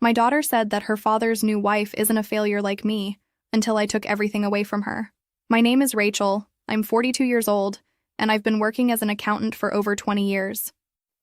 My daughter said that her father's new wife isn't a failure like me until I took everything away from her. My name is Rachel, I'm 42 years old, and I've been working as an accountant for over 20 years.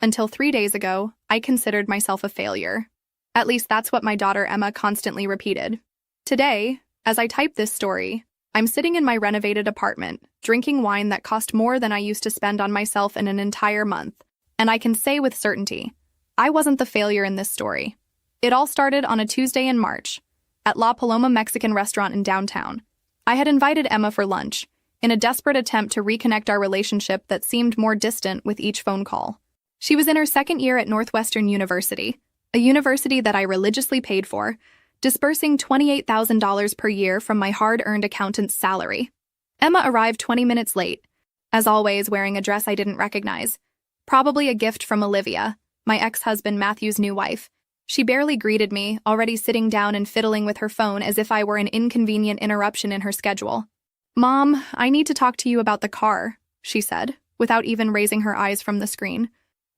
Until 3 days ago, I considered myself a failure. At least that's what my daughter Emma constantly repeated. Today, as I type this story, I'm sitting in my renovated apartment, drinking wine that cost more than I used to spend on myself in an entire month. And I can say with certainty, I wasn't the failure in this story. It all started on a Tuesday in March, at La Paloma Mexican restaurant in downtown. I had invited Emma for lunch, in a desperate attempt to reconnect our relationship that seemed more distant with each phone call. She was in her second year at Northwestern University, a university that I religiously paid for, disbursing $28,000 per year from my hard-earned accountant's salary. Emma arrived 20 minutes late, as always wearing a dress I didn't recognize, probably a gift from Olivia, my ex-husband Matthew's new wife. She barely greeted me, already sitting down and fiddling with her phone as if I were an inconvenient interruption in her schedule. "Mom, I need to talk to you about the car," she said, without even raising her eyes from the screen.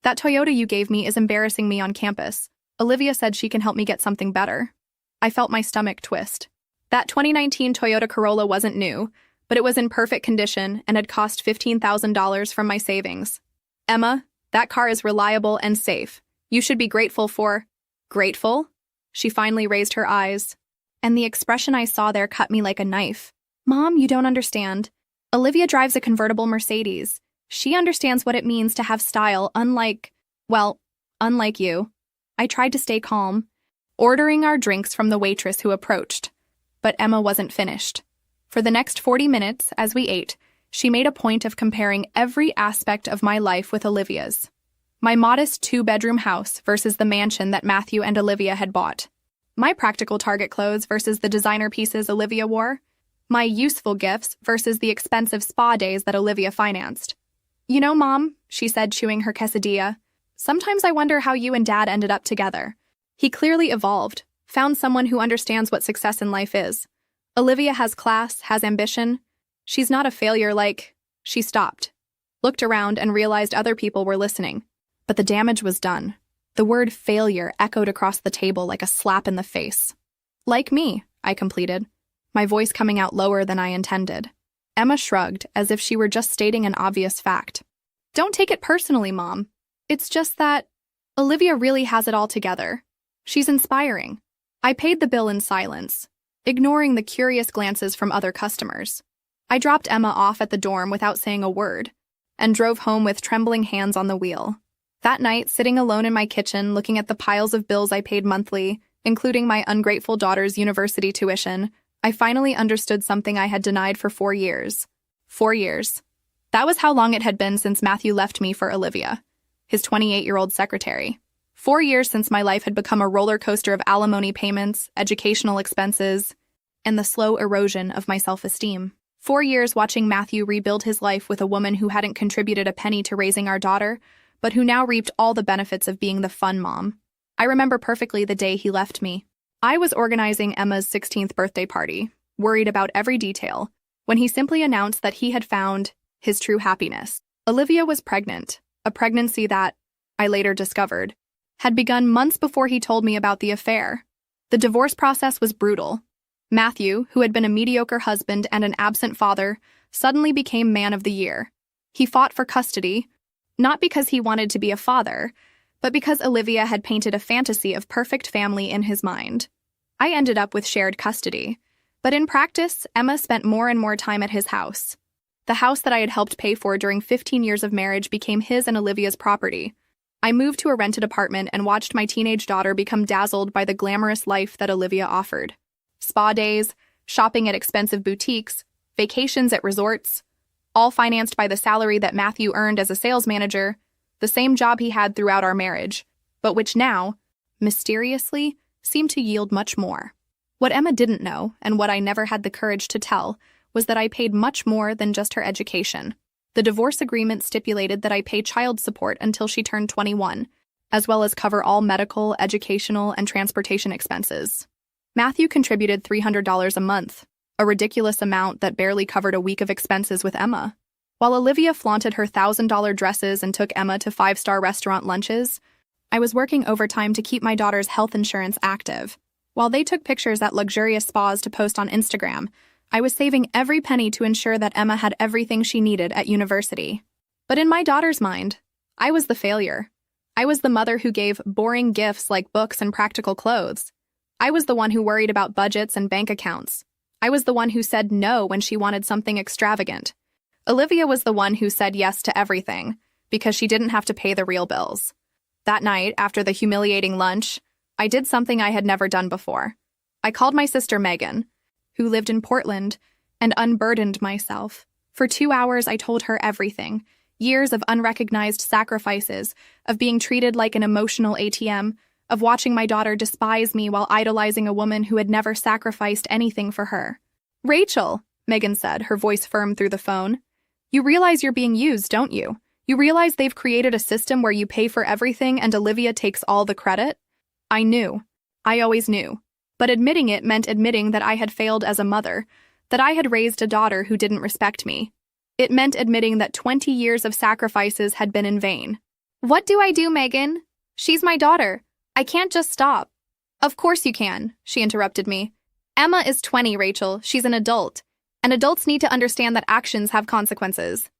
"That Toyota you gave me is embarrassing me on campus. Olivia said she can help me get something better." I felt my stomach twist. That 2019 Toyota Corolla wasn't new, but it was in perfect condition and had cost $15,000 from my savings. "Emma, that car is reliable and safe. You should be grateful for—" "Grateful?" She finally raised her eyes, and the expression I saw there cut me like a knife. "Mom, you don't understand. Olivia drives a convertible Mercedes. She understands what it means to have style, unlike you." I tried to stay calm, ordering our drinks from the waitress who approached. But Emma wasn't finished. For the next 40 minutes, as we ate, she made a point of comparing every aspect of my life with Olivia's. My modest 2-bedroom house versus the mansion that Matthew and Olivia had bought. My practical Target clothes versus the designer pieces Olivia wore. My useful gifts versus the expensive spa days that Olivia financed. "You know, Mom," she said, chewing her quesadilla, "sometimes I wonder how you and Dad ended up together. He clearly evolved, found someone who understands what success in life is. Olivia has class, has ambition. She's not a failure like—" She stopped, looked around, and realized other people were listening. But the damage was done. The word failure echoed across the table like a slap in the face. "Like me," I completed, my voice coming out lower than I intended. Emma shrugged, as if she were just stating an obvious fact. "Don't take it personally, Mom. It's just that Olivia really has it all together. She's inspiring." I paid the bill in silence, ignoring the curious glances from other customers. I dropped Emma off at the dorm without saying a word, and drove home with trembling hands on the wheel. That night, sitting alone in my kitchen, looking at the piles of bills I paid monthly, including my ungrateful daughter's university tuition, I finally understood something I had denied for 4 years. 4 years. That was how long it had been since Matthew left me for Olivia, his 28-year-old secretary. 4 years since my life had become a roller coaster of alimony payments, educational expenses, and the slow erosion of my self-esteem. 4 years watching Matthew rebuild his life with a woman who hadn't contributed a penny to raising our daughter, but who now reaped all the benefits of being the fun mom. I remember perfectly the day he left me. I was organizing Emma's 16th birthday party, worried about every detail, when he simply announced that he had found his true happiness. Olivia was pregnant, a pregnancy that, I later discovered, had begun months before he told me about the affair. The divorce process was brutal. Matthew, who had been a mediocre husband and an absent father, suddenly became man of the year. He fought for custody, not because he wanted to be a father, but because Olivia had painted a fantasy of perfect family in his mind. I ended up with shared custody, but in practice, Emma spent more and more time at his house. The house that I had helped pay for during 15 years of marriage became his and Olivia's property. I moved to a rented apartment and watched my teenage daughter become dazzled by the glamorous life that Olivia offered. Spa days, shopping at expensive boutiques, vacations at resorts, all financed by the salary that Matthew earned as a sales manager, the same job he had throughout our marriage, but which now, mysteriously, seemed to yield much more. What Emma didn't know, and what I never had the courage to tell, was that I paid much more than just her education. The divorce agreement stipulated that I pay child support until she turned 21, as well as cover all medical, educational, and transportation expenses. Matthew contributed $300 a month, a ridiculous amount that barely covered a week of expenses with Emma. While Olivia flaunted her $1,000 dresses and took Emma to 5-star restaurant lunches, I was working overtime to keep my daughter's health insurance active. While they took pictures at luxurious spas to post on Instagram, I was saving every penny to ensure that Emma had everything she needed at university. But in my daughter's mind, I was the failure. I was the mother who gave boring gifts like books and practical clothes. I was the one who worried about budgets and bank accounts. I was the one who said no when she wanted something extravagant. Olivia was the one who said yes to everything, because she didn't have to pay the real bills. That night, after the humiliating lunch, I did something I had never done before. I called my sister Megan, who lived in Portland, and unburdened myself. For 2 hours, I told her everything. Years of unrecognized sacrifices, of being treated like an emotional ATM, of watching my daughter despise me while idolizing a woman who had never sacrificed anything for her. "Rachel," Megan said, her voice firm through the phone, "you realize you're being used, don't you? You realize they've created a system where you pay for everything and Olivia takes all the credit?" I knew. I always knew. But admitting it meant admitting that I had failed as a mother, that I had raised a daughter who didn't respect me. It meant admitting that 20 years of sacrifices had been in vain. "What do I do, Megan? She's my daughter. I can't just stop." "Of course you can," she interrupted me. "Emma is 20, Rachel. She's an adult. And adults need to understand that actions have consequences."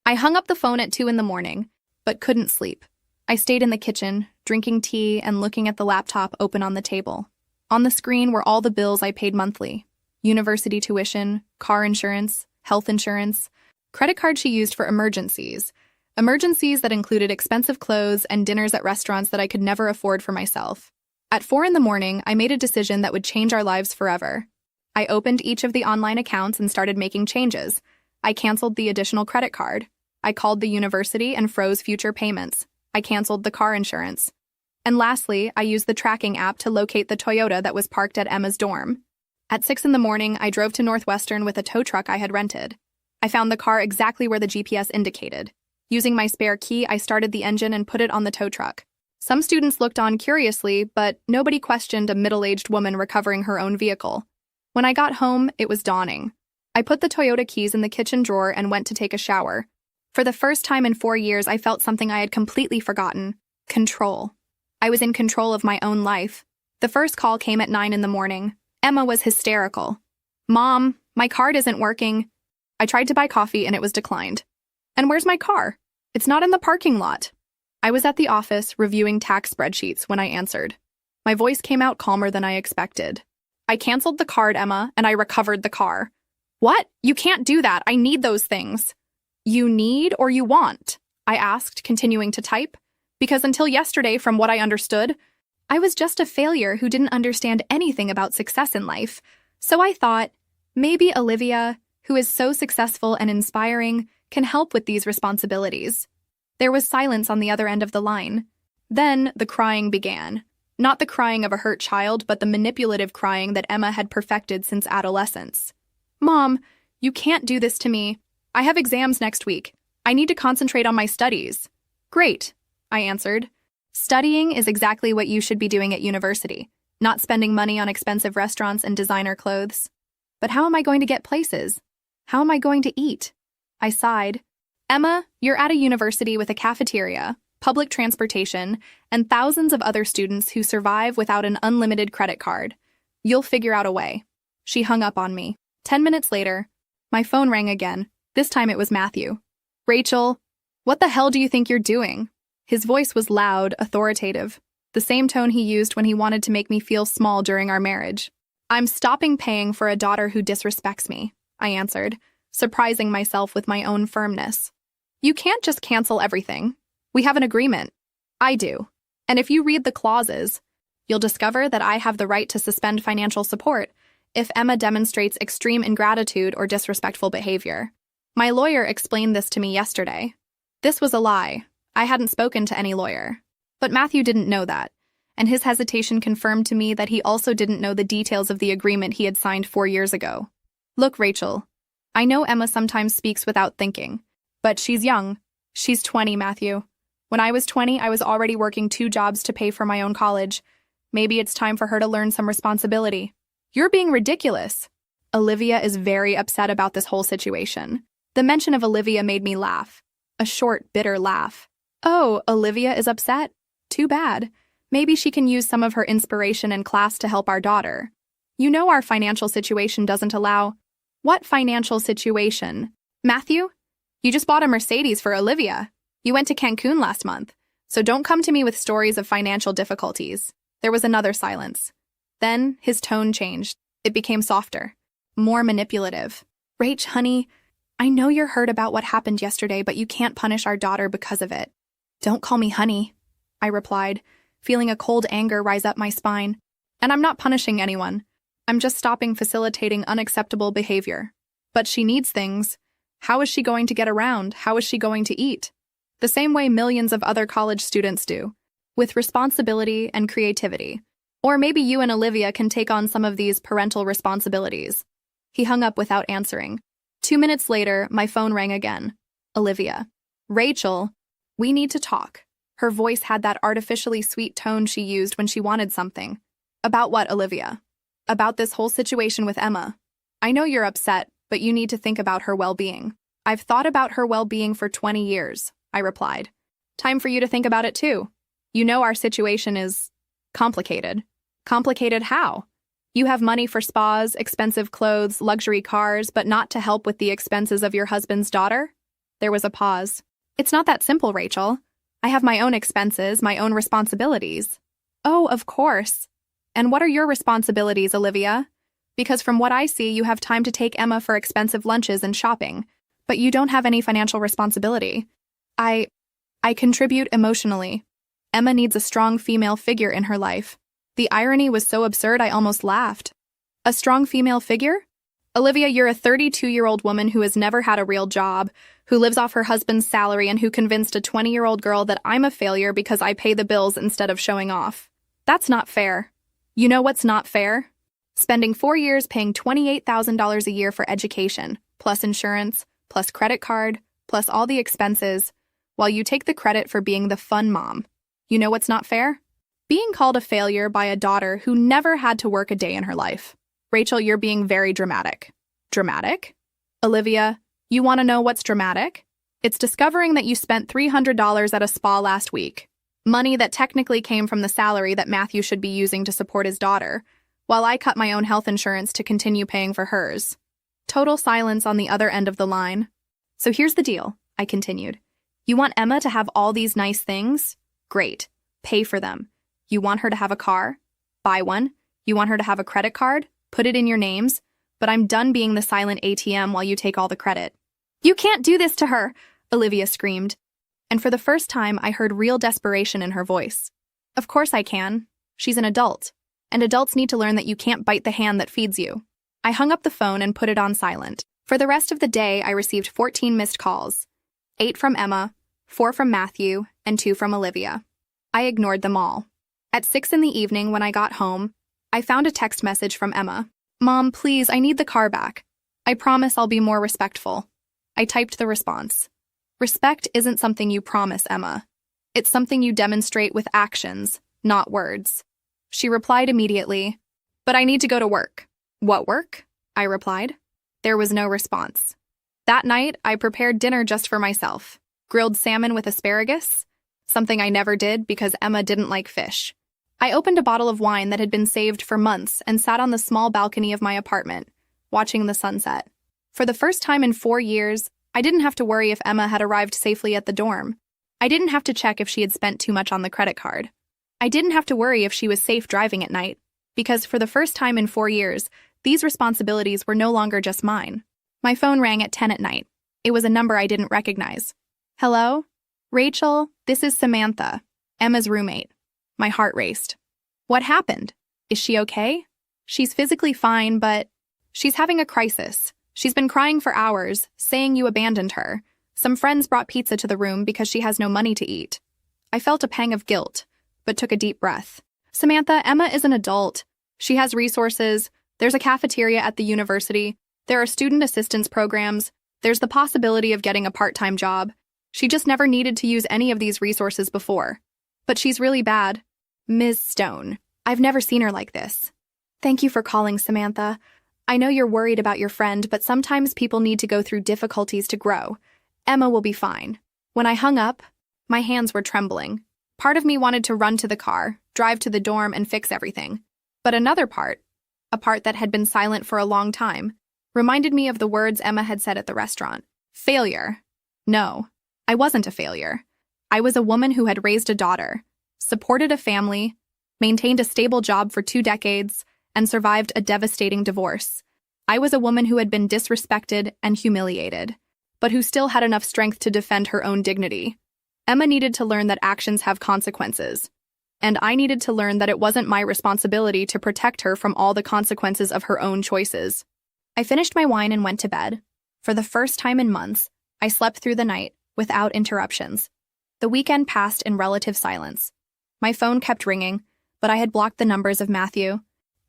I hung up the phone at 2 in the morning, but couldn't sleep. I stayed in the kitchen, drinking tea and looking at the laptop open on the table. On the screen were all the bills I paid monthly: university tuition, car insurance, health insurance, credit card she used for emergencies that included expensive clothes and dinners at restaurants that I could never afford for myself. At 4 in the morning, I made a decision that would change our lives forever. I opened each of the online accounts and started making changes. I canceled the additional credit card. I called the university and froze future payments. I canceled the car insurance. And lastly, I used the tracking app to locate the Toyota that was parked at Emma's dorm. At 6 in the morning, I drove to Northwestern with a tow truck I had rented. I found the car exactly where the GPS indicated. Using my spare key, I started the engine and put it on the tow truck. Some students looked on curiously, but nobody questioned a middle-aged woman recovering her own vehicle. When I got home, it was dawning. I put the Toyota keys in the kitchen drawer and went to take a shower. For the first time in 4 years, I felt something I had completely forgotten: control. I was in control of my own life. The first call came at 9 in the morning. Emma was hysterical. "Mom, my card isn't working." I tried to buy coffee and it was declined. "And where's my car? It's not in the parking lot." I was at the office reviewing tax spreadsheets when I answered. My voice came out calmer than I expected. "I canceled the card, Emma, and I recovered the car." "What? You can't do that. I need those things." "You need or you want?" I asked, continuing to type. Because until yesterday, from what I understood, I was just a failure who didn't understand anything about success in life. So I thought, maybe Olivia, who is so successful and inspiring, can help with these responsibilities. There was silence on the other end of the line. Then the crying began. Not the crying of a hurt child, but the manipulative crying that Emma had perfected since adolescence. "Mom, you can't do this to me. I have exams next week. I need to concentrate on my studies." "Great," I answered. "Studying is exactly what you should be doing at university, not spending money on expensive restaurants and designer clothes." "But how am I going to get places? How am I going to eat?" I sighed. "Emma, you're at a university with a cafeteria, public transportation, and thousands of other students who survive without an unlimited credit card. You'll figure out a way." She hung up on me. 10 minutes later, my phone rang again. This time it was Matthew. "Rachel, what the hell do you think you're doing?" His voice was loud, authoritative, the same tone he used when he wanted to make me feel small during our marriage. "I'm stopping paying for a daughter who disrespects me," I answered, surprising myself with my own firmness. "You can't just cancel everything. We have an agreement." "I do. And if you read the clauses, you'll discover that I have the right to suspend financial support if Emma demonstrates extreme ingratitude or disrespectful behavior. My lawyer explained this to me yesterday." This was a lie. I hadn't spoken to any lawyer. But Matthew didn't know that, and his hesitation confirmed to me that he also didn't know the details of the agreement he had signed 4 years ago. "Look, Rachel, I know Emma sometimes speaks without thinking, but she's young. She's 20, Matthew. When I was 20, I was already working 2 jobs to pay for my own college. Maybe it's time for her to learn some responsibility." "You're being ridiculous." Olivia is very upset about this whole situation. The mention of Olivia made me laugh. A short, bitter laugh. "Oh, Olivia is upset? Too bad. Maybe she can use some of her inspiration in class to help our daughter. You know our financial situation doesn't allow. What financial situation? Matthew? You just bought a Mercedes for Olivia. You went to Cancun last month, so don't come to me with stories of financial difficulties. There was another silence. Then his tone changed. It became softer, more manipulative. Rach, honey, I know you're hurt about what happened yesterday, but you can't punish our daughter because of it. Don't call me honey, I replied, feeling a cold anger rise up my spine. And I'm not punishing anyone. I'm just stopping facilitating unacceptable behavior. But she needs things. How is she going to get around? How is she going to eat? The same way millions of other college students do, with responsibility and creativity. Or maybe you and Olivia can take on some of these parental responsibilities. He hung up without answering. 2 minutes later, my phone rang again. Olivia. Rachel, we need to talk. Her voice had that artificially sweet tone she used when she wanted something. About what, Olivia? About this whole situation with Emma. I know you're upset, but you need to think about her well-being. I've thought about her well-being for 20 years, I replied. Time for you to think about it too. You know our situation is complicated. Complicated how? You have money for spas, expensive clothes, luxury cars, but not to help with the expenses of your husband's daughter? There was a pause. It's not that simple, Rachel. I have my own expenses, my own responsibilities. Oh, of course. And what are your responsibilities, Olivia? Because from what I see, you have time to take Emma for expensive lunches and shopping, but you don't have any financial responsibility. I contribute emotionally. Emma needs a strong female figure in her life. The irony was so absurd I almost laughed. A strong female figure? Olivia, you're a 32-year-old woman who has never had a real job, who lives off her husband's salary and who convinced a 20-year-old girl that I'm a failure because I pay the bills instead of showing off. That's not fair. You know what's not fair? Spending 4 years paying $28,000 a year for education, plus insurance, plus credit card, plus all the expenses, while you take the credit for being the fun mom. You know what's not fair? Being called a failure by a daughter who never had to work a day in her life. Rachel, you're being very dramatic. Dramatic? Olivia, you want to know what's dramatic? It's discovering that you spent $300 at a spa last week. Money that technically came from the salary that Matthew should be using to support his daughter, while I cut my own health insurance to continue paying for hers. Total silence on the other end of the line. So here's the deal, I continued. You want Emma to have all these nice things? Great. Pay for them. You want her to have a car? Buy one. You want her to have a credit card? Put it in your names. But I'm done being the silent ATM while you take all the credit. You can't do this to her, Olivia screamed. And for the first time, I heard real desperation in her voice. Of course I can. She's an adult. And adults need to learn that you can't bite the hand that feeds you. I hung up the phone and put it on silent. For the rest of the day, I received 14 missed calls. 8 from Emma, 4 from Matthew, and 2 from Olivia. I ignored them all. At 6 in the evening when I got home, I found a text message from Emma. Mom, please, I need the car back. I promise I'll be more respectful. I typed the response. Respect isn't something you promise, Emma. It's something you demonstrate with actions, not words. She replied immediately, but I need to go to work. What work? I replied. There was no response. That night, I prepared dinner just for myself. Grilled salmon with asparagus, something I never did because Emma didn't like fish. I opened a bottle of wine that had been saved for months and sat on the small balcony of my apartment, watching the sunset. For the first time in 4 years, I didn't have to worry if Emma had arrived safely at the dorm. I didn't have to check if she had spent too much on the credit card. I didn't have to worry if she was safe driving at night, because for the first time in 4 years, these responsibilities were no longer just mine. My phone rang at 10 at night. It was a number I didn't recognize. Hello? Rachel, this is Samantha, Emma's roommate. My heart raced. What happened? Is she okay? She's physically fine, but she's having a crisis. She's been crying for hours, saying you abandoned her. Some friends brought pizza to the room because she has no money to eat. I felt a pang of guilt, but took a deep breath. Samantha, Emma is an adult. She has resources. There's a cafeteria at the university. There are student assistance programs. There's the possibility of getting a part-time job. She just never needed to use any of these resources before. But she's really bad. Ms. Stone, I've never seen her like this. Thank you for calling, Samantha. I know you're worried about your friend, but sometimes people need to go through difficulties to grow. Emma will be fine. When I hung up, my hands were trembling. Part of me wanted to run to the car, drive to the dorm, and fix everything. But another part, a part that had been silent for a long time, reminded me of the words Emma had said at the restaurant. Failure. No, I wasn't a failure. I was a woman who had raised a daughter, supported a family, maintained a stable job for 2 decades, and survived a devastating divorce. I was a woman who had been disrespected and humiliated, but who still had enough strength to defend her own dignity. Emma needed to learn that actions have consequences, and I needed to learn that it wasn't my responsibility to protect her from all the consequences of her own choices. I finished my wine and went to bed. For the first time in months, I slept through the night without interruptions. The weekend passed in relative silence. My phone kept ringing, but I had blocked the numbers of Matthew,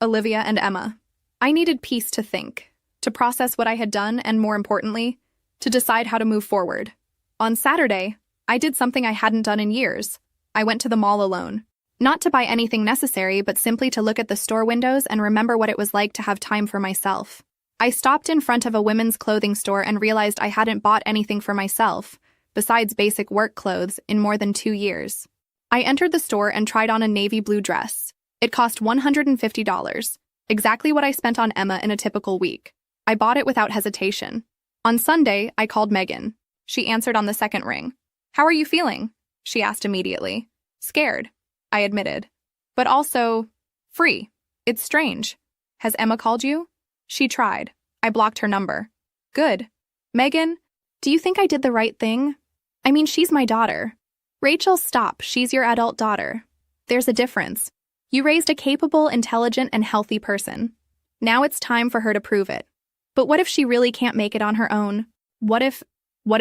Olivia, and Emma. I needed peace to think, to process what I had done, and more importantly, to decide how to move forward. On Saturday, I did something I hadn't done in years. I went to the mall alone. Not to buy anything necessary, but simply to look at the store windows and remember what it was like to have time for myself. I stopped in front of a women's clothing store and realized I hadn't bought anything for myself, besides basic work clothes, in more than 2 years. I entered the store and tried on a navy blue dress. It cost $150, exactly what I spent on Emma in a typical week. I bought it without hesitation. On Sunday, I called Megan. She answered on the second ring. "How are you feeling?" she asked immediately. "Scared," I admitted. "But also free. It's strange. Has Emma called you?" She tried. I blocked her number. "Good. Megan, do you think I did the right thing? I mean, she's my daughter." "Rachel, stop. She's your adult daughter. There's a difference. You raised a capable, intelligent, and healthy person. Now it's time for her to prove it. But what if she really can't make it on her own? What if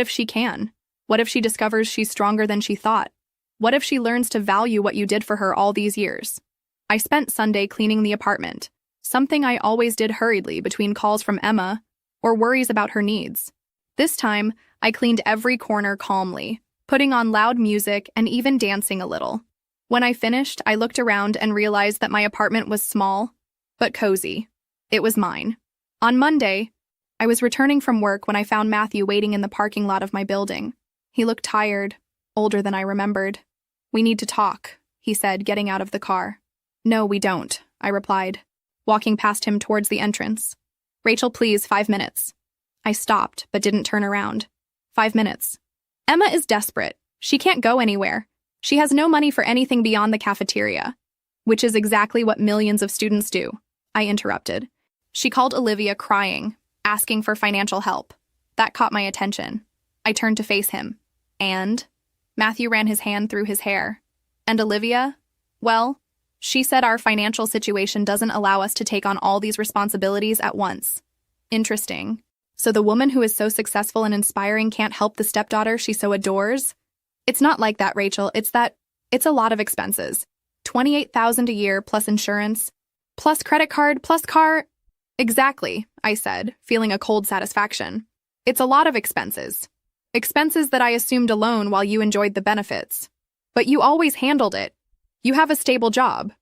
she can? What if she discovers she's stronger than she thought? What if she learns to value what you did for her all these years?" I spent Sunday cleaning the apartment, something I always did hurriedly between calls from Emma or worries about her needs. This time, I cleaned every corner calmly, putting on loud music and even dancing a little. When I finished, I looked around and realized that my apartment was small, but cozy. It was mine. On Monday, I was returning from work when I found Matthew waiting in the parking lot of my building. He looked tired, older than I remembered. "We need to talk," he said, getting out of the car. "No, we don't," I replied, walking past him towards the entrance. "Rachel, please, 5 minutes." I stopped, but didn't turn around. 5 minutes. "Emma is desperate. She can't go anywhere. She has no money for anything beyond the cafeteria," which is exactly what millions of students do, I interrupted. She called Olivia crying, asking for financial help. That caught my attention. I turned to face him. "And?" Matthew ran his hand through his hair. "And Olivia? Well, she said our financial situation doesn't allow us to take on all these responsibilities at once." Interesting. So the woman who is so successful and inspiring can't help the stepdaughter she so adores? It's not like that, Rachel. It's a lot of expenses. $28,000 a year plus insurance, plus credit card, plus car. Exactly, I said, feeling a cold satisfaction. It's a lot of expenses. Expenses that I assumed alone while you enjoyed the benefits. But you always handled it. You have a stable job.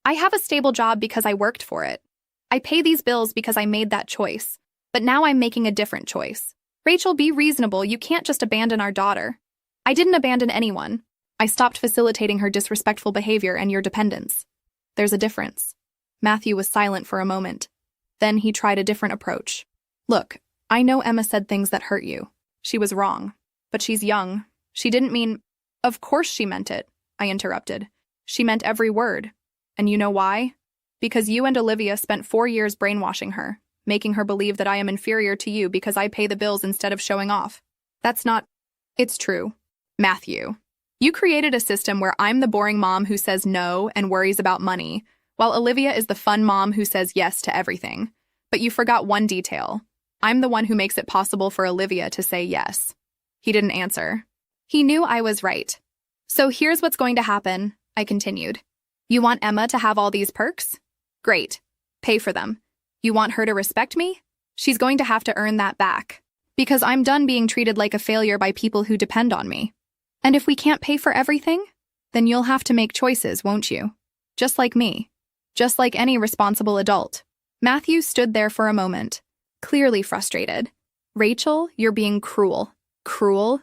I have a stable job because I worked for it. I pay these bills because I made that choice. But now I'm making a different choice. Rachel, be reasonable. You can't just abandon our daughter. I didn't abandon anyone. I stopped facilitating her disrespectful behavior and your dependence. There's a difference. Matthew was silent for a moment. Then he tried a different approach. "Look, I know Emma said things that hurt you. She was wrong. But she's young. She didn't mean—" "Of course she meant it," I interrupted. "She meant every word. And you know why? Because you and Olivia spent 4 years brainwashing her, making her believe that I am inferior to you because I pay the bills instead of showing off. That's not— It's true. Matthew, you created a system where I'm the boring mom who says no and worries about money, while Olivia is the fun mom who says yes to everything. But you forgot one detail. I'm the one who makes it possible for Olivia to say yes." He didn't answer. He knew I was right. "So here's what's going to happen," I continued. "You want Emma to have all these perks? Great. Pay for them. You want her to respect me? She's going to have to earn that back. Because I'm done being treated like a failure by people who depend on me. And if we can't pay for everything, then you'll have to make choices, won't you? Just like me. Just like any responsible adult." Matthew stood there for a moment, clearly frustrated. "Rachel, you're being cruel." "Cruel?"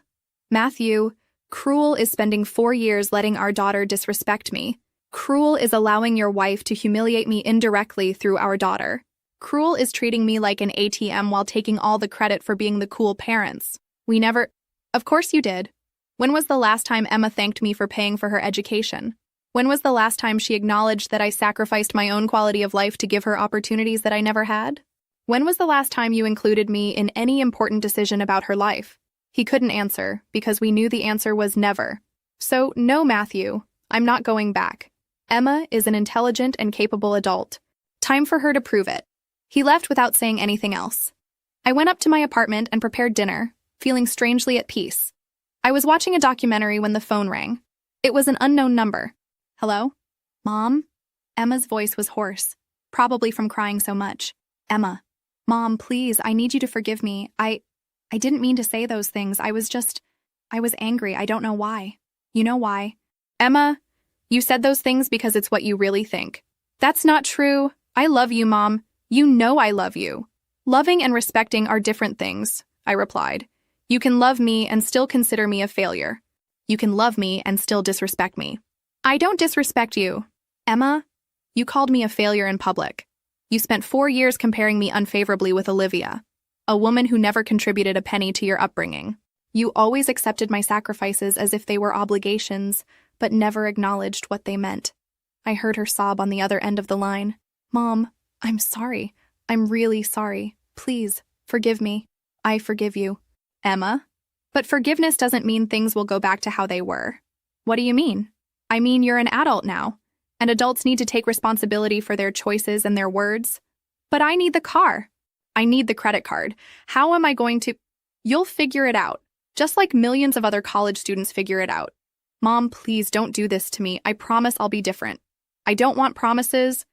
"Matthew, Cruel is spending 4 years letting our daughter disrespect me. Cruel is allowing your wife to humiliate me indirectly through our daughter. Cruel is treating me like an ATM while taking all the credit for being the cool parents. We never— Of course you did. When was the last time Emma thanked me for paying for her education? When was the last time she acknowledged that I sacrificed my own quality of life to give her opportunities that I never had? When was the last time you included me in any important decision about her life? He couldn't answer, because we knew the answer was never. So, no, Matthew, I'm not going back. Emma is an intelligent and capable adult. Time for her to prove it. He left without saying anything else. I went up to my apartment and prepared dinner, feeling strangely at peace. I was watching a documentary when the phone rang. It was an unknown number. Hello? Mom? Emma's voice was hoarse, probably from crying so much. Emma. Mom, please, I need you to forgive me. I didn't mean to say those things. I was angry. I don't know why. You know why? Emma, you said those things because it's what you really think. That's not true. I love you, Mom. You know I love you. Loving and respecting are different things, I replied. You can love me and still consider me a failure. You can love me and still disrespect me. I don't disrespect you. Emma, you called me a failure in public. You spent 4 years comparing me unfavorably with Olivia, a woman who never contributed a penny to your upbringing. You always accepted my sacrifices as if they were obligations, but never acknowledged what they meant. I heard her sob on the other end of the line. Mom, I'm sorry. I'm really sorry. Please, forgive me. I forgive you. Emma? But forgiveness doesn't mean things will go back to how they were. What do you mean? I mean you're an adult now, and adults need to take responsibility for their choices and their words. But I need the car. I need the credit card. How am I going to— You'll figure it out, just like millions of other college students figure it out. Mom, please don't do this to me. I promise I'll be different. I don't want promises.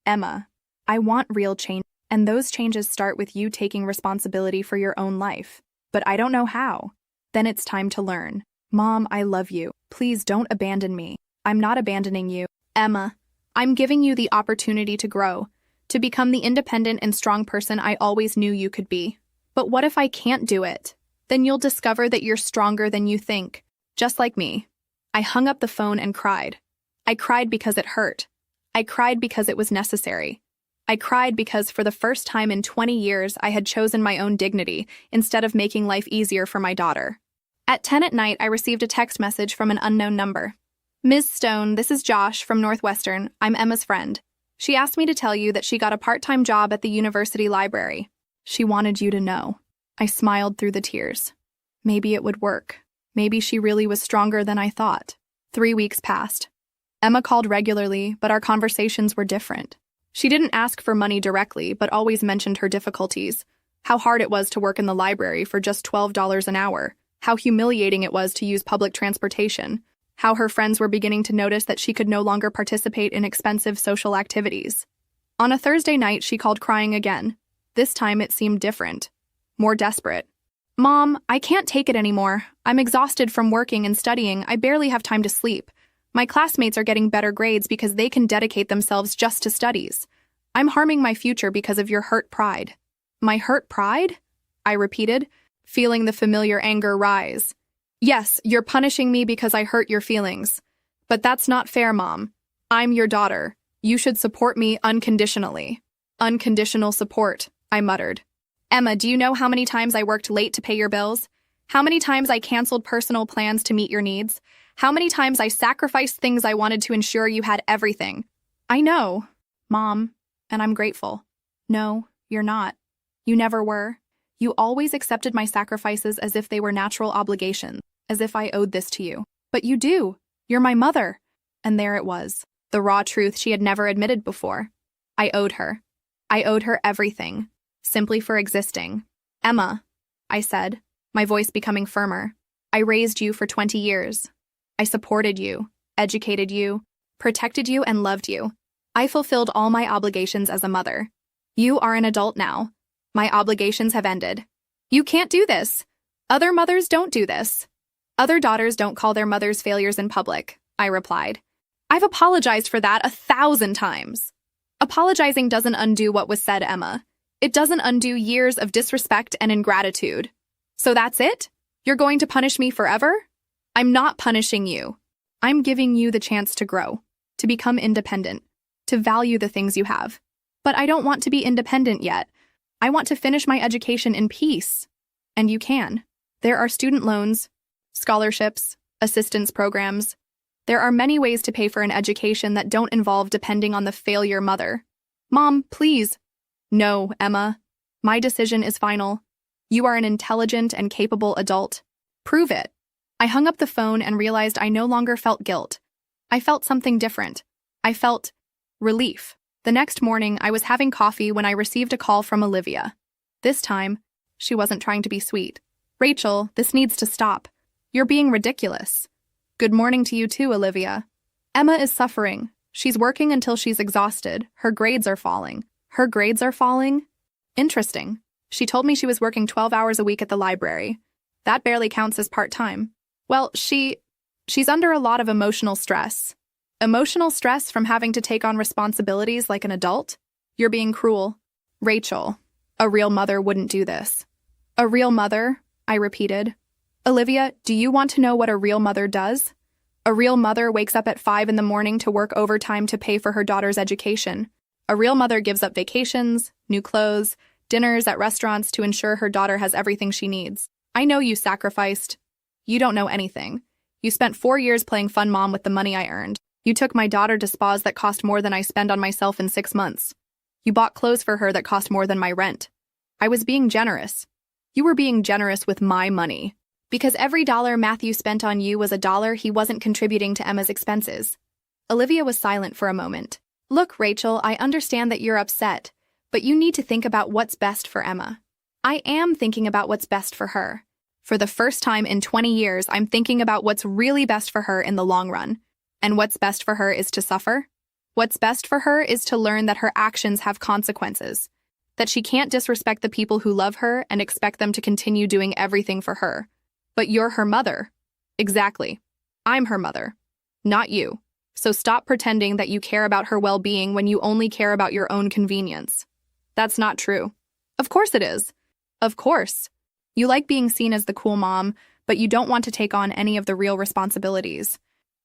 Emma, I want real change, and those changes start with you taking responsibility for your own life. But I don't know how. Then it's time to learn. Mom, I love you. Please don't abandon me. I'm not abandoning you. Emma, I'm giving you the opportunity to grow, to become the independent and strong person I always knew you could be. But what if I can't do it? Then you'll discover that you're stronger than you think, just like me. I hung up the phone and cried. I cried because it hurt. I cried because it was necessary. I cried because for the first time in 20 years I had chosen my own dignity instead of making life easier for my daughter. At 10 at night, I received a text message from an unknown number. Ms. Stone, this is Josh from Northwestern. I'm Emma's friend. She asked me to tell you that she got a part-time job at the university library. She wanted you to know. I smiled through the tears. Maybe it would work. Maybe she really was stronger than I thought. 3 weeks passed. Emma called regularly, but our conversations were different. She didn't ask for money directly, but always mentioned her difficulties. How hard it was to work in the library for just $12 an hour. How humiliating it was to use public transportation. How her friends were beginning to notice that she could no longer participate in expensive social activities. On a Thursday night, she called crying again. This time it seemed different. More desperate. Mom, I can't take it anymore. I'm exhausted from working and studying. I barely have time to sleep. My classmates are getting better grades because they can dedicate themselves just to studies. I'm harming my future because of your hurt pride. My hurt pride? I repeated, feeling the familiar anger rise. Yes, you're punishing me because I hurt your feelings. But that's not fair, Mom. I'm your daughter. You should support me unconditionally. Unconditional support, I muttered. Emma, do you know how many times I worked late to pay your bills? How many times I canceled personal plans to meet your needs? How many times I sacrificed things I wanted to ensure you had everything? I know, Mom, and I'm grateful. No, you're not. You never were. You always accepted my sacrifices as if they were natural obligations, as if I owed this to you. But you do. You're my mother. And there it was, the raw truth she had never admitted before. I owed her. I owed her everything, simply for existing. Emma, I said, my voice becoming firmer, I raised you for 20 years. I supported you, educated you, protected you, and loved you. I fulfilled all my obligations as a mother. You are an adult now. My obligations have ended. You can't do this. Other mothers don't do this. Other daughters don't call their mothers failures in public, I replied. I've apologized for that 1,000 times. Apologizing doesn't undo what was said, Emma. It doesn't undo years of disrespect and ingratitude. So that's it? You're going to punish me forever? I'm not punishing you. I'm giving you the chance to grow, to become independent, to value the things you have. But I don't want to be independent yet. I want to finish my education in peace. And you can. There are student loans, scholarships, assistance programs. There are many ways to pay for an education that don't involve depending on the failure mother. Mom, please. No, Emma. My decision is final. You are an intelligent and capable adult. Prove it. I hung up the phone and realized I no longer felt guilt. I felt something different. I felt relief. The next morning, I was having coffee when I received a call from Olivia. This time, she wasn't trying to be sweet. Rachel, this needs to stop. You're being ridiculous. Good morning to you too, Olivia. Emma is suffering. She's working until she's exhausted. Her grades are falling. Her grades are falling? Interesting. She told me she was working 12 hours a week at the library. That barely counts as part-time. Well, she's under a lot of emotional stress. Emotional stress from having to take on responsibilities like an adult? You're being cruel. Rachel, a real mother wouldn't do this. A real mother? I repeated. Olivia, do you want to know what a real mother does? A real mother wakes up at 5 in the morning to work overtime to pay for her daughter's education. A real mother gives up vacations, new clothes, dinners at restaurants to ensure her daughter has everything she needs. I know you sacrificed. You don't know anything. You spent 4 years playing fun mom with the money I earned. You took my daughter to spas that cost more than I spend on myself in 6 months. You bought clothes for her that cost more than my rent. I was being generous. You were being generous with my money. Because every dollar Matthew spent on you was a dollar he wasn't contributing to Emma's expenses. Olivia was silent for a moment. Look, Rachel, I understand that you're upset, but you need to think about what's best for Emma. I am thinking about what's best for her. For the first time in 20 years, I'm thinking about what's really best for her in the long run. And what's best for her is to suffer. What's best for her is to learn that her actions have consequences, that she can't disrespect the people who love her and expect them to continue doing everything for her. But you're her mother. Exactly. I'm her mother, not you. So stop pretending that you care about her well-being when you only care about your own convenience. That's not true. Of course it is. Of course. You like being seen as the cool mom, but you don't want to take on any of the real responsibilities.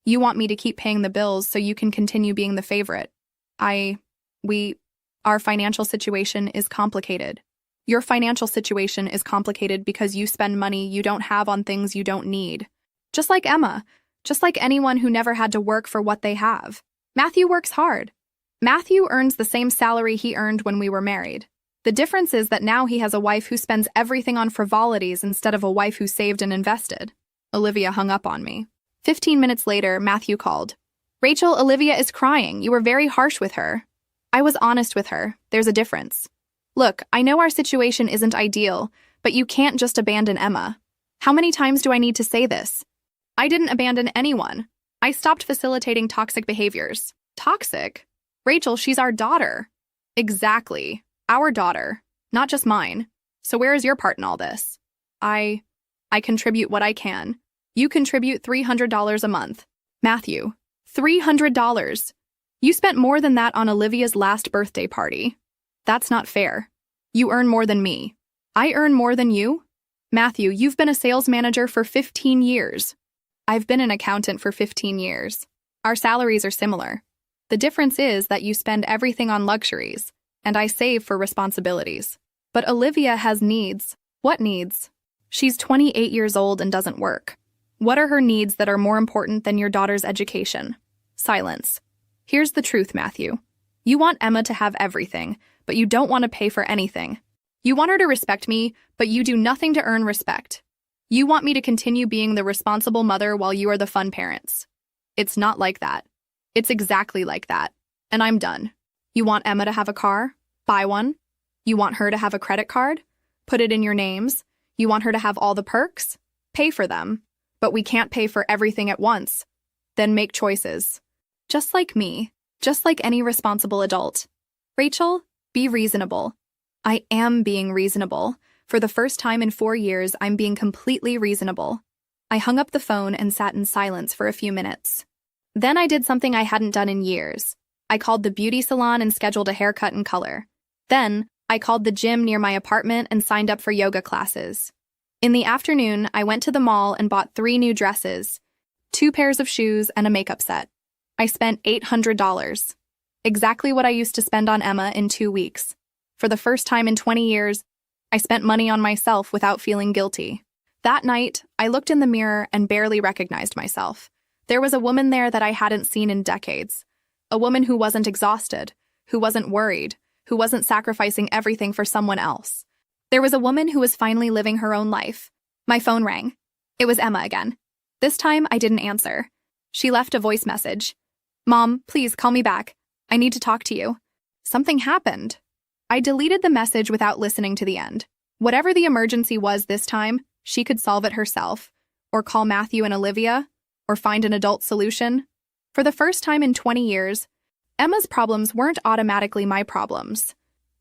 You want me to keep paying the bills so you can continue being the favorite. Our financial situation is complicated. Your financial situation is complicated because you spend money you don't have on things you don't need. Just like Emma, just like anyone who never had to work for what they have. Matthew works hard. Matthew earns the same salary he earned when we were married. The difference is that now he has a wife who spends everything on frivolities instead of a wife who saved and invested. Olivia hung up on me. 15 minutes later, Matthew called. Rachel, Olivia is crying. You were very harsh with her. I was honest with her. There's a difference. Look, I know our situation isn't ideal, but you can't just abandon Emma. How many times do I need to say this? I didn't abandon anyone. I stopped facilitating toxic behaviors. Toxic? Rachel, she's our daughter. Exactly. Our daughter. Not just mine. So where is your part in all this? I contribute what I can. You contribute $300 a month. Matthew, $300. You spent more than that on Olivia's last birthday party. That's not fair. You earn more than me. I earn more than you? Matthew, you've been a sales manager for 15 years. I've been an accountant for 15 years. Our salaries are similar. The difference is that you spend everything on luxuries, and I save for responsibilities. But Olivia has needs. What needs? She's 28 years old and doesn't work. What are her needs that are more important than your daughter's education? Silence. Here's the truth, Matthew. You want Emma to have everything, but you don't want to pay for anything. You want her to respect me, but you do nothing to earn respect. You want me to continue being the responsible mother while you are the fun parents. It's not like that. It's exactly like that. And I'm done. You want Emma to have a car? Buy one. You want her to have a credit card? Put it in your names. You want her to have all the perks? Pay for them. But we can't pay for everything at once. Then make choices. Just like me. Just like any responsible adult. Rachel, be reasonable. I am being reasonable. For the first time in 4 years, I'm being completely reasonable. I hung up the phone and sat in silence for a few minutes. Then I did something I hadn't done in years. I called the beauty salon and scheduled a haircut and color. Then, I called the gym near my apartment and signed up for yoga classes. In the afternoon, I went to the mall and bought 3 new dresses, 2 pairs of shoes, and a makeup set. I spent $800. Exactly what I used to spend on Emma in 2 weeks. For the first time in 20 years, I spent money on myself without feeling guilty. That night, I looked in the mirror and barely recognized myself. There was a woman there that I hadn't seen in decades. A woman who wasn't exhausted, who wasn't worried, who wasn't sacrificing everything for someone else. There was a woman who was finally living her own life. My phone rang. It was Emma again. This time, I didn't answer. She left a voice message. "Mom, please call me back. I need to talk to you." Something happened. I deleted the message without listening to the end. Whatever the emergency was this time, she could solve it herself, or call Matthew and Olivia, or find an adult solution. For the first time in 20 years, Emma's problems weren't automatically my problems.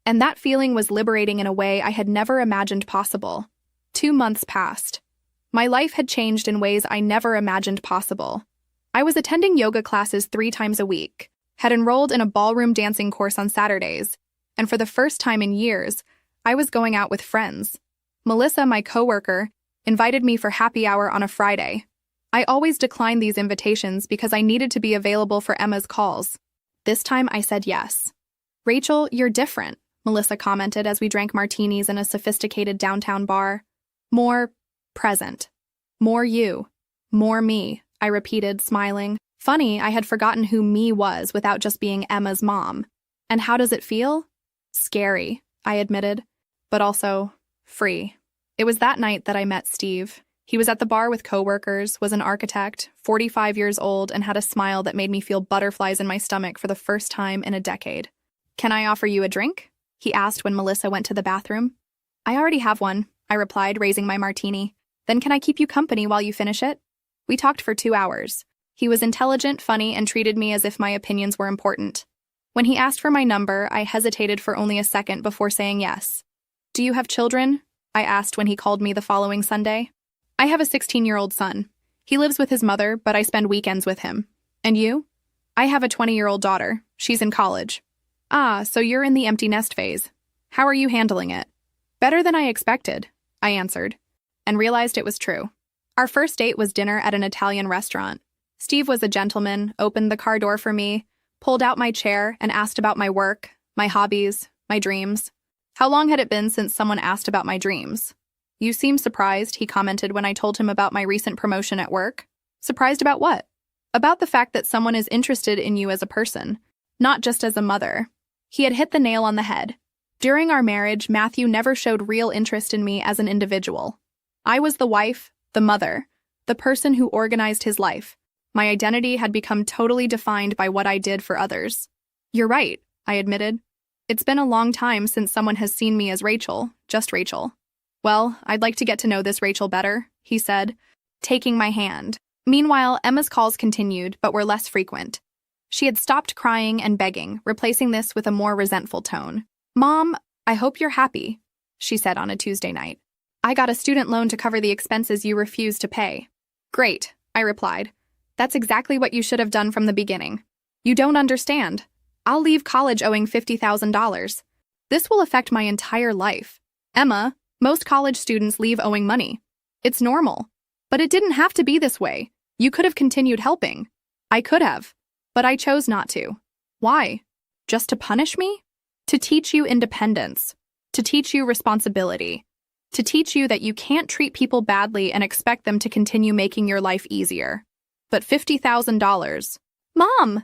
And that feeling was liberating in a way I had never imagined possible. 2 months passed. My life had changed in ways I never imagined possible. I was attending yoga classes 3 times a week, had enrolled in a ballroom dancing course on Saturdays, and for the first time in years, I was going out with friends. Melissa, my coworker, invited me for happy hour on a Friday. I always declined these invitations because I needed to be available for Emma's calls. This time I said yes. "Rachel, you're different," Melissa commented as we drank martinis in a sophisticated downtown bar. "More present. More you. More me," I repeated, smiling. Funny, I had forgotten who me was without just being Emma's mom. "And how does it feel?" "Scary," I admitted, but also free. It was that night that I met Steve. He was at the bar with coworkers, was an architect, 45 years old, and had a smile that made me feel butterflies in my stomach for the first time in a decade. "Can I offer you a drink?" he asked when Melissa went to the bathroom. "I already have one," I replied, raising my martini. "Then can I keep you company while you finish it?" We talked for 2 hours. He was intelligent, funny, and treated me as if my opinions were important. When he asked for my number, I hesitated for only a second before saying yes. "Do you have children?" I asked when he called me the following Sunday. "I have a 16-year-old son. He lives with his mother, but I spend weekends with him. And you?" "I have a 20-year-old daughter. She's in college." "Ah, so you're in the empty nest phase. How are you handling it?" "Better than I expected," I answered, and realized it was true. Our first date was dinner at an Italian restaurant. Steve was a gentleman, opened the car door for me, pulled out my chair, and asked about my work, my hobbies, my dreams. How long had it been since someone asked about my dreams? "You seem surprised," he commented when I told him about my recent promotion at work. "Surprised about what?" "About the fact that someone is interested in you as a person, not just as a mother." He had hit the nail on the head. During our marriage, Matthew never showed real interest in me as an individual. I was the wife, the mother, the person who organized his life. My identity had become totally defined by what I did for others. "You're right," I admitted. "It's been a long time since someone has seen me as Rachel, just Rachel." "Well, I'd like to get to know this Rachel better," he said, taking my hand. Meanwhile, Emma's calls continued, but were less frequent. She had stopped crying and begging, replacing this with a more resentful tone. "Mom, I hope you're happy," she said on a Tuesday night. "I got a student loan to cover the expenses you refused to pay." "Great," I replied. "That's exactly what you should have done from the beginning." "You don't understand. I'll leave college owing $50,000. This will affect my entire life. Emma, most college students leave owing money. It's normal. But it didn't have to be this way. You could have continued helping." "I could have. But I chose not to." "Why? Just to punish me?" "To teach you independence. To teach you responsibility. To teach you that you can't treat people badly and expect them to continue making your life easier." "But $50,000. "Mom!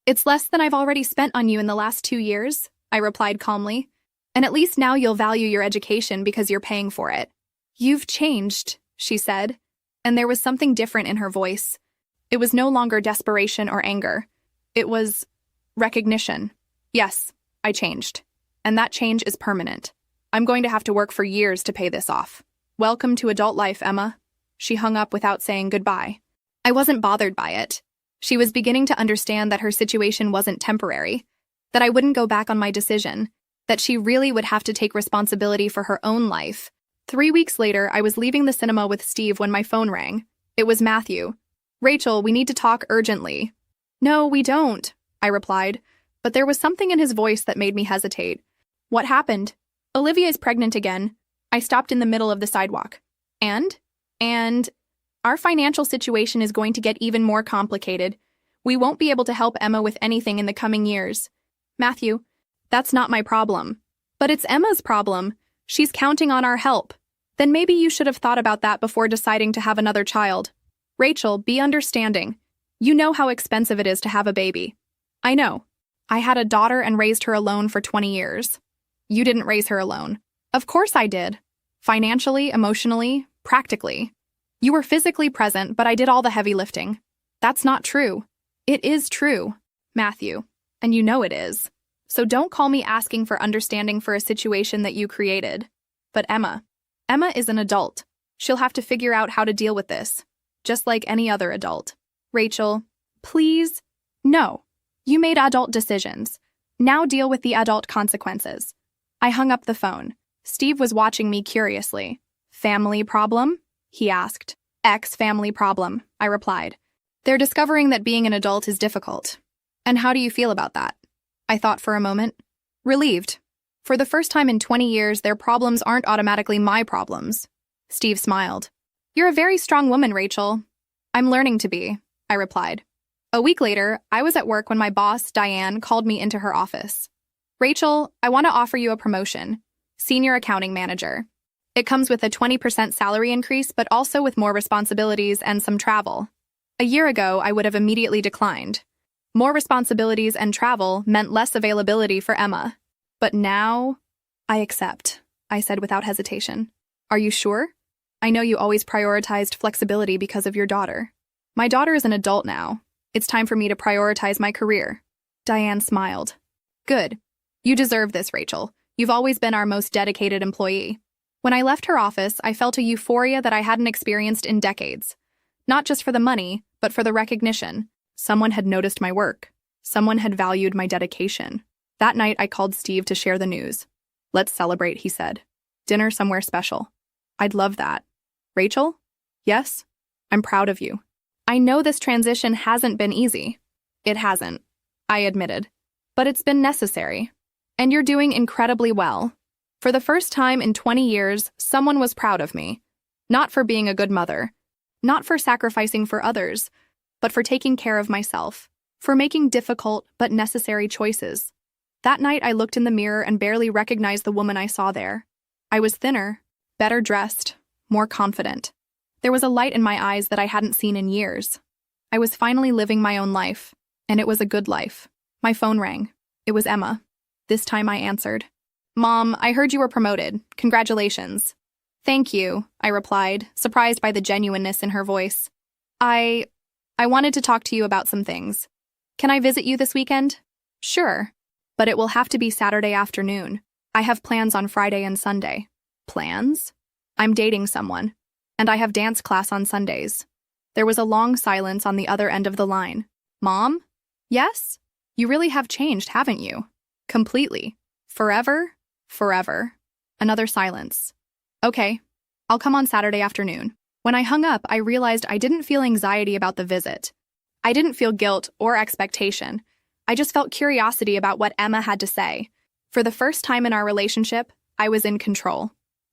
It's less than I've already spent on you in the last 2 years, I replied calmly. "And at least now you'll value your education because you're paying for it." "You've changed," she said, and there was something different in her voice. It was no longer desperation or anger. It was recognition. "Yes, I changed. And that change is permanent. I'm going to have to work for years to pay this off. Welcome to adult life, Emma." She hung up without saying goodbye. I wasn't bothered by it. She was beginning to understand that her situation wasn't temporary, that I wouldn't go back on my decision, that she really would have to take responsibility for her own life. 3 weeks later, I was leaving the cinema with Steve when my phone rang. It was Matthew. "Rachel, we need to talk urgently." "No, we don't," I replied, but there was something in his voice that made me hesitate. "What happened?" "Olivia's pregnant again." I stopped in the middle of the sidewalk. And? And our financial situation is going to get even more complicated. We won't be able to help Emma with anything in the coming years. Matthew, that's not my problem. But it's Emma's problem. She's counting on our help. Then maybe you should have thought about that before deciding to have another child. Rachel, be understanding. You know how expensive it is to have a baby. I know. I had a daughter and raised her alone for 20 years. You didn't raise her alone. Of course I did. Financially, emotionally, practically. You were physically present, but I did all the heavy lifting. That's not true. It is true, Matthew, and you know it is. So don't call me asking for understanding for a situation that you created. But Emma is an adult. She'll have to figure out how to deal with this, just like any other adult. Rachel, please? No. You made adult decisions. Now deal with the adult consequences. I hung up the phone. Steve was watching me curiously. Family problem? He asked. Ex-family problem, I replied. They're discovering that being an adult is difficult. And how do you feel about that? I thought for a moment. Relieved. For the first time in 20 years, their problems aren't automatically my problems. Steve smiled. You're a very strong woman, Rachel. I'm learning to be, I replied. A week later, I was at work when my boss, Diane, called me into her office. Rachel, I want to offer you a promotion. Senior accounting manager. It comes with a 20% salary increase, but also with more responsibilities and some travel. A year ago, I would have immediately declined. More responsibilities and travel meant less availability for Emma. But now, I accept, I said without hesitation. Are you sure? I know you always prioritized flexibility because of your daughter. My daughter is an adult now. It's time for me to prioritize my career. Diane smiled. Good. You deserve this, Rachel. You've always been our most dedicated employee. When I left her office, I felt a euphoria that I hadn't experienced in decades. Not just for the money, but for the recognition. Someone had noticed my work. Someone had valued my dedication. That night, I called Steve to share the news. Let's celebrate, he said. Dinner somewhere special. I'd love that. Rachel? Yes? I'm proud of you. I know this transition hasn't been easy. It hasn't, I admitted. But it's been necessary. And you're doing incredibly well. For the first time in 20 years, someone was proud of me. Not for being a good mother. Not for sacrificing for others. But for taking care of myself. For making difficult but necessary choices. That night, I looked in the mirror and barely recognized the woman I saw there. I was thinner, better dressed, more confident. There was a light in my eyes that I hadn't seen in years. I was finally living my own life, and it was a good life. My phone rang. It was Emma. This time I answered. Mom, I heard you were promoted. Congratulations. Thank you, I replied, surprised by the genuineness in her voice. I wanted to talk to you about some things. Can I visit you this weekend? Sure, but it will have to be Saturday afternoon. I have plans on Friday and Sunday. Plans? I'm dating someone, and I have dance class on Sundays. There was a long silence on the other end of the line. Mom? Yes? You really have changed, haven't you? Completely. Forever? Forever. Another silence. Okay, I'll come on Saturday afternoon. When I hung up, I realized I didn't feel anxiety about the visit. I didn't feel guilt or expectation. I just felt curiosity about what Emma had to say. For the first time in our relationship, I was in control.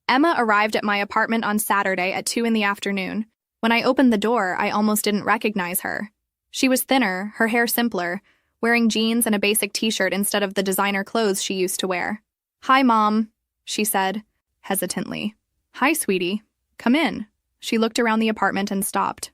Emma arrived at my apartment on Saturday at 2 p.m. When I opened the door, I almost didn't recognize her. She was thinner, her hair simpler, wearing jeans and a basic t-shirt instead of the designer clothes she used to wear. Hi, Mom, she said, hesitantly. Hi, sweetie. Come in. She looked around the apartment and stopped.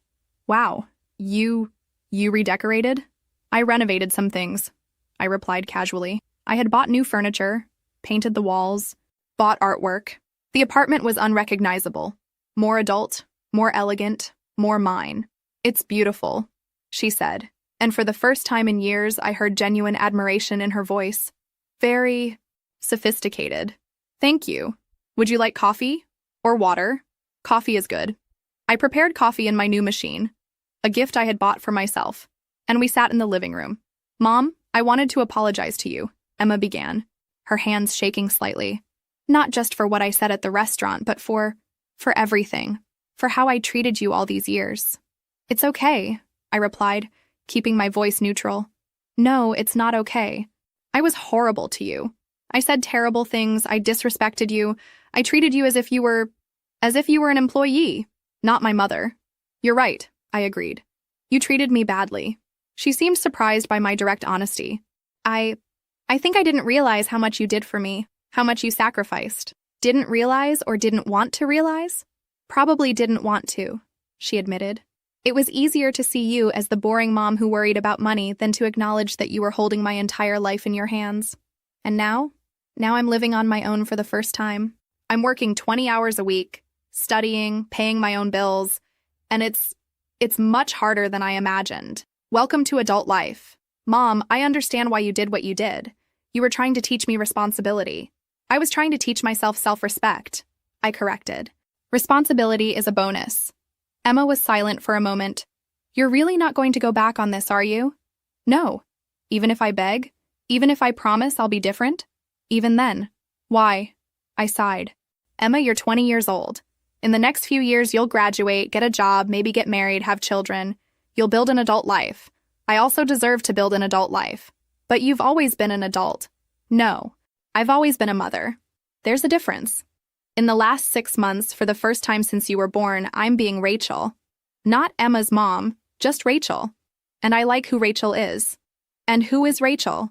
Wow, you redecorated? I renovated some things, I replied casually. I had bought new furniture, painted the walls, bought artwork. The apartment was unrecognizable. More adult, more elegant, more mine. It's beautiful, she said, and for the first time in years, I heard genuine admiration in her voice. Very sophisticated. Thank you. Would you like coffee? Or water? Coffee is good. I prepared coffee in my new machine, a gift I had bought for myself, and we sat in the living room. Mom, I wanted to apologize to you, Emma began, her hands shaking slightly. Not just for what I said at the restaurant, but for everything, for how I treated you all these years. It's okay, I replied, keeping my voice neutral. No, it's not okay. I was horrible to you. I said terrible things, I disrespected you, I treated you as if you were As if you were an employee, not my mother. You're right, I agreed. You treated me badly. She seemed surprised by my direct honesty. I think I didn't realize how much you did for me, how much you sacrificed. Didn't realize or didn't want to realize? Probably didn't want to, she admitted. It was easier to see you as the boring mom who worried about money than to acknowledge that you were holding my entire life in your hands. And now I'm living on my own for the first time. I'm working 20 hours a week, studying, paying my own bills, and it's much harder than I imagined. Welcome to adult life. Mom, I understand why you did what you did. You were trying to teach me responsibility. I was trying to teach myself self-respect, I corrected. Responsibility is a bonus. Emma was silent for a moment. You're really not going to go back on this, are you? No. Even if I beg? Even if I promise I'll be different? Even then. Why? I sighed. Emma, you're 20 years old. In the next few years, you'll graduate, get a job, maybe get married, have children. You'll build an adult life. I also deserve to build an adult life. But you've always been an adult. No. I've always been a mother. There's a difference. In the last 6 months, for the first time since you were born, I'm being Rachel. Not Emma's mom, just Rachel. And I like who Rachel is. And who is Rachel?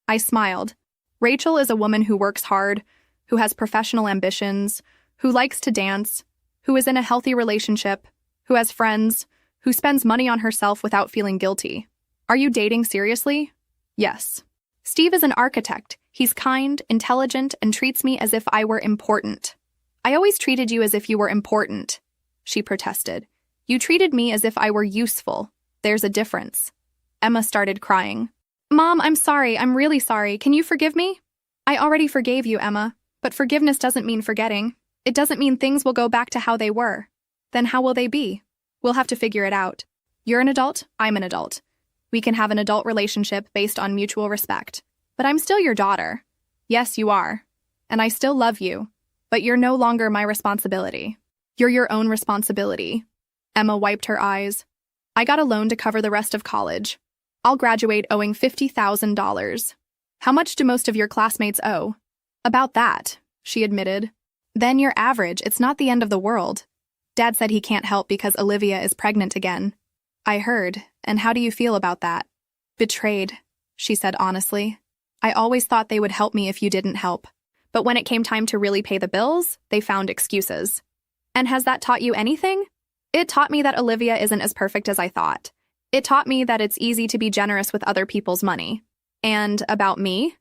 I smiled. Rachel is a woman who works hard, who has professional ambitions, who likes to dance, who is in a healthy relationship, who has friends, who spends money on herself without feeling guilty. Are you dating seriously? Yes. Steve is an architect. He's kind, intelligent, and treats me as if I were important. I always treated you as if you were important, she protested. You treated me as if I were useful. There's a difference. Emma started crying. Mom, I'm sorry. I'm really sorry. Can you forgive me? I already forgave you, Emma. But forgiveness doesn't mean forgetting. It doesn't mean things will go back to how they were. Then how will they be? We'll have to figure it out. You're an adult. I'm an adult. We can have an adult relationship based on mutual respect. But I'm still your daughter. Yes, you are. And I still love you. But you're no longer my responsibility. You're your own responsibility. Emma wiped her eyes. I got a loan to cover the rest of college. I'll graduate owing $50,000. How much do most of your classmates owe? About that, she admitted. Then you're average. It's not the end of the world. Dad said he can't help because Olivia is pregnant again. I heard. And how do you feel about that? Betrayed, she said honestly. I always thought they would help me if you didn't help. But when it came time to really pay the bills, they found excuses. And has that taught you anything? It taught me that Olivia isn't as perfect as I thought. It taught me that it's easy to be generous with other people's money. And about me?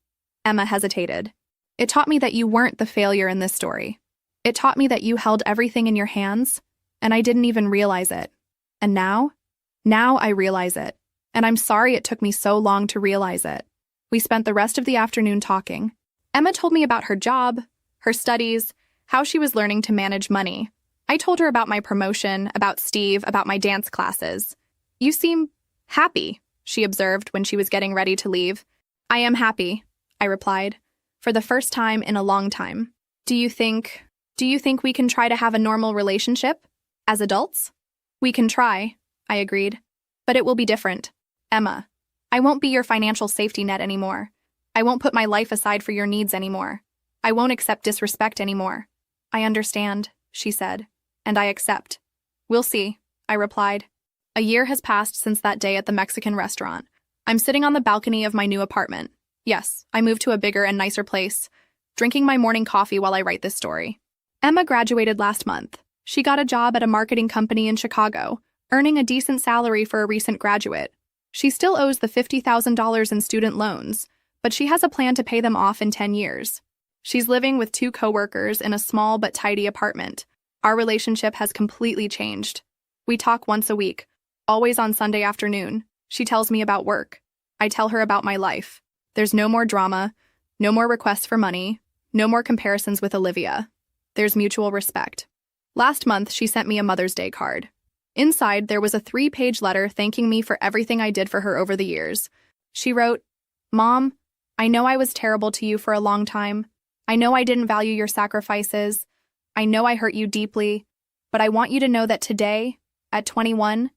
Emma hesitated. It taught me that you weren't the failure in this story. It taught me that you held everything in your hands, and I didn't even realize it. And now I realize it. And I'm sorry it took me so long to realize it. We spent the rest of the afternoon talking. Emma told me about her job, her studies, how she was learning to manage money. I told her about my promotion, about Steve, about my dance classes. You seem happy, she observed when she was getting ready to leave. I am happy, I replied, for the first time in a long time. Do you think we can try to have a normal relationship? As adults? We can try, I agreed. But it will be different. Emma, I won't be your financial safety net anymore. I won't put my life aside for your needs anymore. I won't accept disrespect anymore. I understand, she said, and I accept. We'll see, I replied. A year has passed since that day at the Mexican restaurant. I'm sitting on the balcony of my new apartment. Yes, I moved to a bigger and nicer place, drinking my morning coffee while I write this story. Emma graduated last month. She got a job at a marketing company in Chicago, earning a decent salary for a recent graduate. She still owes the $50,000 in student loans, but she has a plan to pay them off in 10 years. She's living with 2 coworkers in a small but tidy apartment. Our relationship has completely changed. We talk once a week, always on Sunday afternoon. She tells me about work. I tell her about my life. There's no more drama, no more requests for money, no more comparisons with Olivia. There's mutual respect. Last month, she sent me a Mother's Day card. Inside, there was a 3-page letter thanking me for everything I did for her over the years. She wrote, Mom, I know I was terrible to you for a long time. I know I didn't value your sacrifices. I know I hurt you deeply. But I want you to know that today, at 21,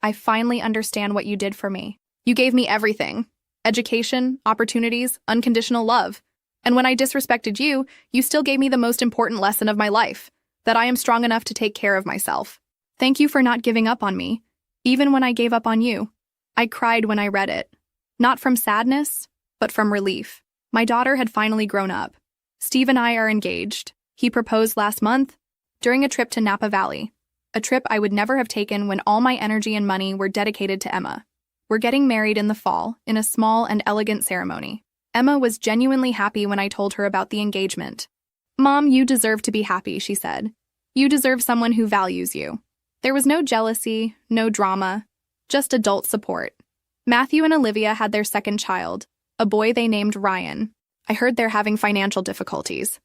I finally understand what you did for me. You gave me everything. Education, opportunities, unconditional love. And when I disrespected you, you still gave me the most important lesson of my life. that I am strong enough to take care of myself. Thank you for not giving up on me, even when I gave up on you. I cried when I read it. Not from sadness, but from relief. My daughter had finally grown up. Steve and I are engaged. He proposed last month during a trip to Napa Valley, a trip I would never have taken when all my energy and money were dedicated to Emma. We're getting married in the fall in a small and elegant ceremony. Emma was genuinely happy when I told her about the engagement. "Mom, you deserve to be happy," she said. "You deserve someone who values you." There was no jealousy, no drama, just adult support. Matthew and Olivia had their second child, a boy they named Ryan. I heard they're having financial difficulties.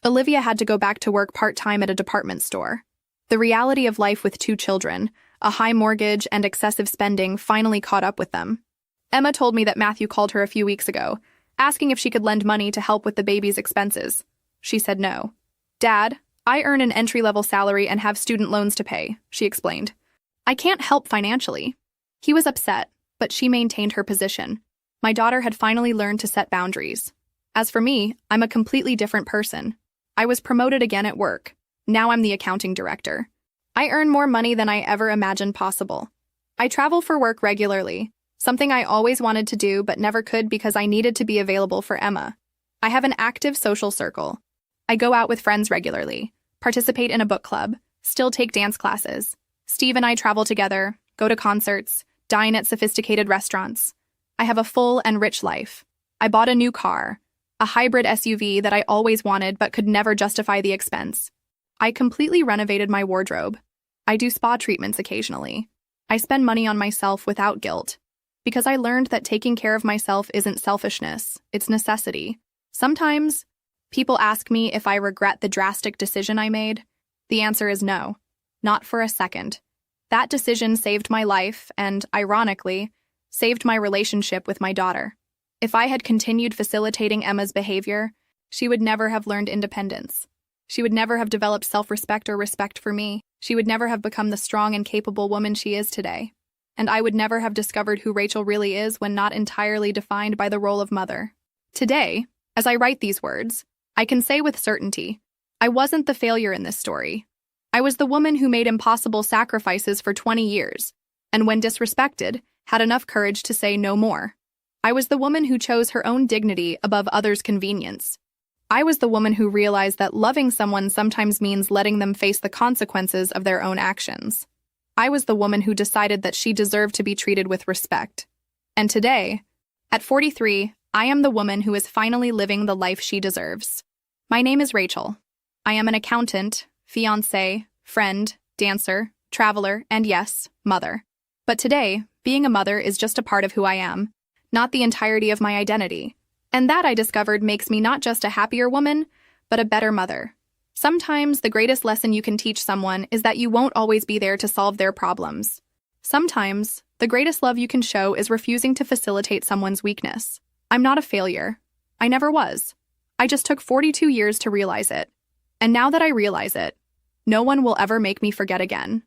Olivia had to go back to work part-time at a department store. The reality of life with two children, a high mortgage and excessive spending, finally caught up with them. Emma told me that Matthew called her a few weeks ago, asking if she could lend money to help with the baby's expenses. She said no. "Dad, I earn an entry-level salary and have student loans to pay," she explained. "I can't help financially." He was upset, but she maintained her position. My daughter had finally learned to set boundaries. As for me, I'm a completely different person. I was promoted again at work. Now I'm the accounting director. I earn more money than I ever imagined possible. I travel for work regularly, something I always wanted to do but never could because I needed to be available for Emma. I have an active social circle. I go out with friends regularly, participate in a book club, still take dance classes. Steve and I travel together, go to concerts, dine at sophisticated restaurants. I have a full and rich life. I bought a new car, a hybrid SUV that I always wanted but could never justify the expense. I completely renovated my wardrobe. I do spa treatments occasionally. I spend money on myself without guilt, because I learned that taking care of myself isn't selfishness, it's necessity. Sometimes, people ask me if I regret the drastic decision I made. The answer is no, not for a second. That decision saved my life and, ironically, saved my relationship with my daughter. If I had continued facilitating Emma's behavior, she would never have learned independence. She would never have developed self-respect or respect for me. She would never have become the strong and capable woman she is today. And I would never have discovered who Rachel really is when not entirely defined by the role of mother. Today, as I write these words, I can say with certainty, I wasn't the failure in this story. I was the woman who made impossible sacrifices for 20 years, and when disrespected, had enough courage to say no more. I was the woman who chose her own dignity above others' convenience. I was the woman who realized that loving someone sometimes means letting them face the consequences of their own actions. I was the woman who decided that she deserved to be treated with respect. And today, at 43, I am the woman who is finally living the life she deserves. My name is Rachel. I am an accountant, fiancé, friend, dancer, traveler, and yes, mother. But today, being a mother is just a part of who I am, not the entirety of my identity. And that, I discovered, makes me not just a happier woman, but a better mother. Sometimes the greatest lesson you can teach someone is that you won't always be there to solve their problems. Sometimes the greatest love you can show is refusing to facilitate someone's weakness. I'm not a failure. I never was. I just took 42 years to realize it. And now that I realize it, no one will ever make me forget again.